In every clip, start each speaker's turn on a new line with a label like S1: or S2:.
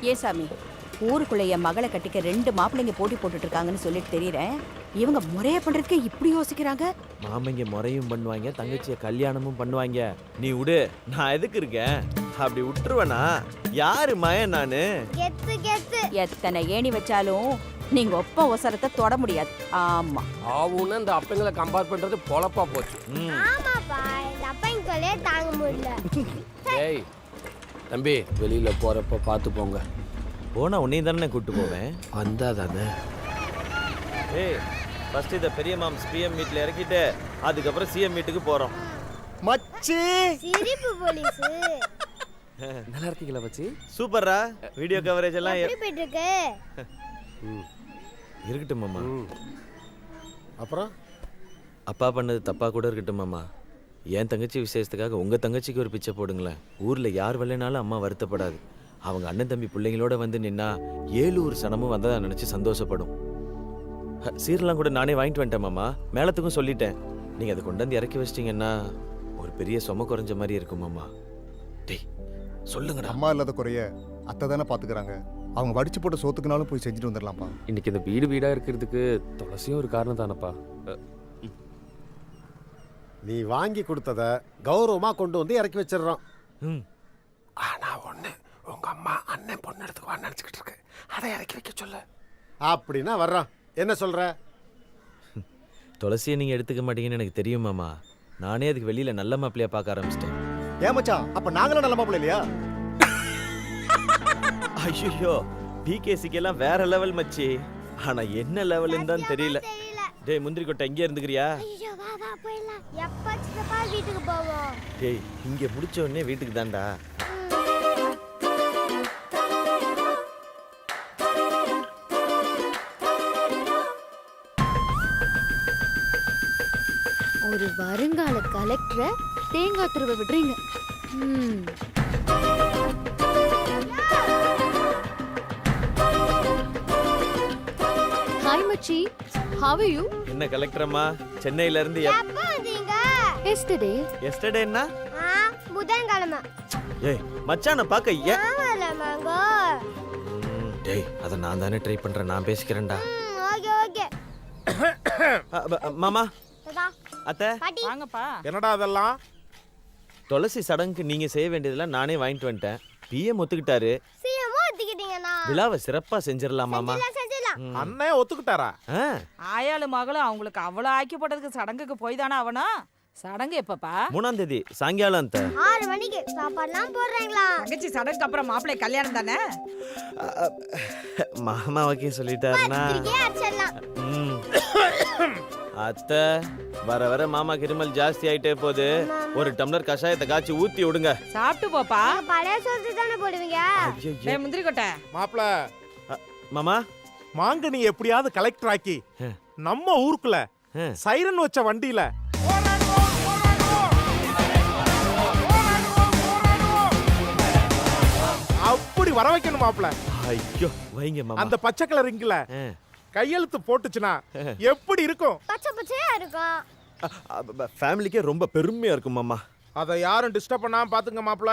S1: ஏ சாமி, ஊருக்குள்ள என் மகளை கட்டிக்க 2 மாப்பிள்ளைங்க போட்டி போட்டுட்டு இருக்காங்கன்னு சொல்லிட்டு தெரியறேன். இவங்க முறைய பண்றதுக்கு இப்படி யோசிக்கிறாங்க.
S2: மாமங்க முறையும் பண்ணுவாங்க, தங்கச்சிய கல்யாணமும் பண்ணுவாங்க. நீ விடு, நான் எதுக்கு இருக்கேன்? அப்படி விட்டுருவேனா? யாரு மயன் நானு?
S3: கெத்து கெத்து.
S1: எத்தனை ஏணி வச்சாலும் நீங்க ஒப்ப ஒசரத்தை தொட முடியாது. ஆமா,
S4: ஆவுன்னு இந்த அப்பங்களை கம்பேர் பண்றது பொழப்பா போச்சு.
S3: ஆமாப்பா, இந்த அப்பைங்களே தாங்க முடியல.
S4: ஏய் தம்பி, வெளியில போறப்ப பார்த்து போங்க.
S2: போனா உன்னையும் தானே கூட்டு போவேன்.
S4: வந்தா தானே.
S2: ஏய், ஃபர்ஸ்ட் இத பெரிய மாம்ஸ் பிஎம் மீட்ல இறக்கிட்டு அதுக்கப்புறம் சிஎம் மீட்டுக்கு போறோம்.
S5: மச்சி
S3: சிரிப்பு போலீஸ்.
S4: நல்லா இருக்கீங்களா மச்சி?
S2: சூப்பரா, வீடியோ கவரேஜ் எல்லாம்
S3: எப்படி போயிட்டு இருக்கு?
S2: இருக்கட்டும் மாமா.
S5: அப்புறம்
S2: அப்பா பண்ணது தப்பா கூட இருக்கட்டும் மாமா. என் தங்கச்சி விசேஷத்துக்காக உங்க தங்கச்சிக்கு ஒரு பிச்சை போடுங்களேன். ஊர்ல யார் வரலைனாலும் அம்மா வருத்தப்படாது. அவங்க அண்ணன் தம்பி பிள்ளைங்களோட வந்து நின்னா 7 ஊர் சனமும் வந்ததா நினைச்சு சந்தோஷப்படும். சீரெல்லாம் கூட நானே வாங்கிட்டு வந்துட்டேன் மாமா. மேளத்துக்கும் சொல்லிட்டேன். நீங்க அதை கொண்டு வந்து இறக்கி வச்சிட்டீங்கன்னா ஒரு பெரிய சும குறைஞ்ச மாதிரி இருக்கும் மாமா. டேய் சொல்லுங்கடா.
S5: அம்மா இல்லாத குறைய அத்தை தானே பாத்துக்கிறாங்க. அவங்க வடிச்சு போட்ட சோத்துக்குனாலும் போய் செஞ்சுட்டு வந்துடலாம்ப்பா.
S4: இன்னைக்கு இந்த வீடு வீடா இருக்கிறதுக்கு துளசியும் ஒரு காரணம் தானப்பா.
S6: நீ வாங்கி கொடுத்தத கௌரவமா கொண்டு வந்து இறக்கி வச்சிடறோம்.
S4: ஆனா ஒண்ணு, உங்க அம்மா அண்ணன் பொண்ணு எடுத்துக்கு வா நினைச்சுக்கிட்டு இருக்கு. அதை இறக்கி வைக்க சொல்லு.
S6: அப்படின்னா வர்றோம். என்ன சொல்ற?
S2: துளசியை நீங்க எடுத்துக்க மாட்டீங்கன்னு எனக்கு தெரியும் மாமா. நானே அதுக்கு வெளியில நல்ல மாப்பிள்ளையா பார்க்க ஆரம்பிச்சிட்டேன்.
S5: ஏன் மச்சான், அப்ப நாங்களும் நல்ல மாப்பிள்ளை இல்லையா?
S2: ஐயோ, பிகேசிக்கு எல்லாம் வேற லெவல் மச்சி. ஆனா என்ன லெவல்னு தான் தெரியல. டேய் முந்திரி கொட்டை இங்கே இருந்துக்கிறியா?
S3: ஐயோ வா வா போயிடலாம். எப்ப சித்தப்பா வீட்டுக்கு போவோம்?
S2: டேய் இங்க முடிச்ச உடனே வீட்டுக்கு தான்டா.
S3: ஒரு வருங்கால கலெக்டரை தேங்காய் துருவ விடுறீங்க.
S7: ஹாய் மச்சி, how are you?
S2: என்ன கலெக்டர் அம்மா, சென்னையில இருந்து
S3: எப்ப வந்தீங்க?
S7: Yesterday.
S2: எஸ்டர்டேன்னா?
S3: புதன்கிழமை.
S2: ஏய் மச்சான பாக்க ஏன்?
S3: ஆமால மாங்கோ.
S2: டேய் அத நான் தானே ட்ரை பண்றேன். நான் பேசிக்கிறேன்டா.
S3: Okay okay.
S2: மாமா,
S3: ததா
S2: அத்தை
S3: பாட்டி.
S1: வாங்கப்பா.
S6: என்னடா அதெல்லாம்?
S2: துளசி சடங்குக்கு நீங்க செய்ய வேண்டியதெல்லாம் நானே வாங்கிட்டு வந்துட்டேன். பிஎம் ஒத்துக்கிட்டாரு.
S3: சீக்கிரமா ஒத்துக்கிட்டீங்கண்ணா.
S2: விழாவை சிறப்பா செஞ்சிடலாம் மாமா.
S3: செஞ்சிடலாம்.
S6: அண்ணன் ஒத்துக்கிட்டாரா?
S1: ஆயாளு மகளும் அவங்களுக்கு அவ்வளவு ஆக்கி போட்டதுக்கு சடங்குக்கு போய் தானே ஆகணும். சடங்கு எப்பப்பா?
S2: 3ஆம் தேதி சாயங்காலம் அந்த
S3: 6 மணிக்கு சாப்பாடுலாம் போடுறீங்களா?
S1: தங்கச்சி சடங்குக்கு அப்புறம் மாப்பிள்ளை கல்யாணம் தானே.
S2: மாமா ஓகே சொல்லிட்டாருன்னா
S3: பத்திரிக்கை அடிச்சிடலாம்.
S2: அத்தை வர வர மாமா கிருமல் ஜாஸ்தி ஆயிட்டே போகுது. ஒரு டம்ளர் கஷாயத்தை காய்ச்சி ஊத்தி விடுங்க.
S1: சாப்பிட்டு போப்பா.
S3: நீங்க பழைய சோறு தானே போடுவீங்க?
S1: டேய் முந்திரி கொட்டை.
S6: மாப்ள,
S2: மாமா
S6: மாங்கனி எப்படியாவது கலெக்டர் ஆக்கி நம்ம ஊருக்குள்ள சைரன் வச்ச வண்டியில அப்படி வர வைக்கணும் மாப்ள.
S2: ஐயோ வைங்க மாமா.
S6: அந்த பச்சை கலர் இங்கல கையெழுத்து போட்டுச்சுனா எப்படி இருக்கும்?
S3: பச்சை பச்சையா இருக்கும்.
S2: ஃபேமிலிக்கே ரொம்ப பெருமையா இருக்கும் மாமா.
S6: அத யாரும் டிஸ்டர்ப் பண்ணாம பாத்துங்க மாப்ள.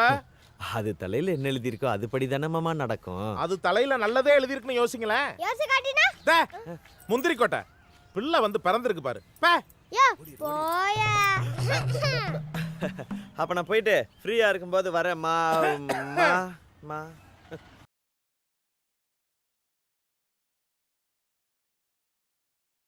S2: அது தலையில என்ன எழுதி இருக்கோ அதுபடி தானே மாமா நடக்கும்.
S6: அது தலையில நல்லதே எழுதி இருக்குன்னு யோசிங்களேன்.
S3: யோசி காட்டினா?
S6: முந்திரி கொட்டை பிள்ளை வந்து பிறந்திருக்கு பாரு.
S3: யோ போயா.
S2: அப்ப நான் போயிட்டு ஃப்ரீயா இருக்கும்போது வரேன் மா.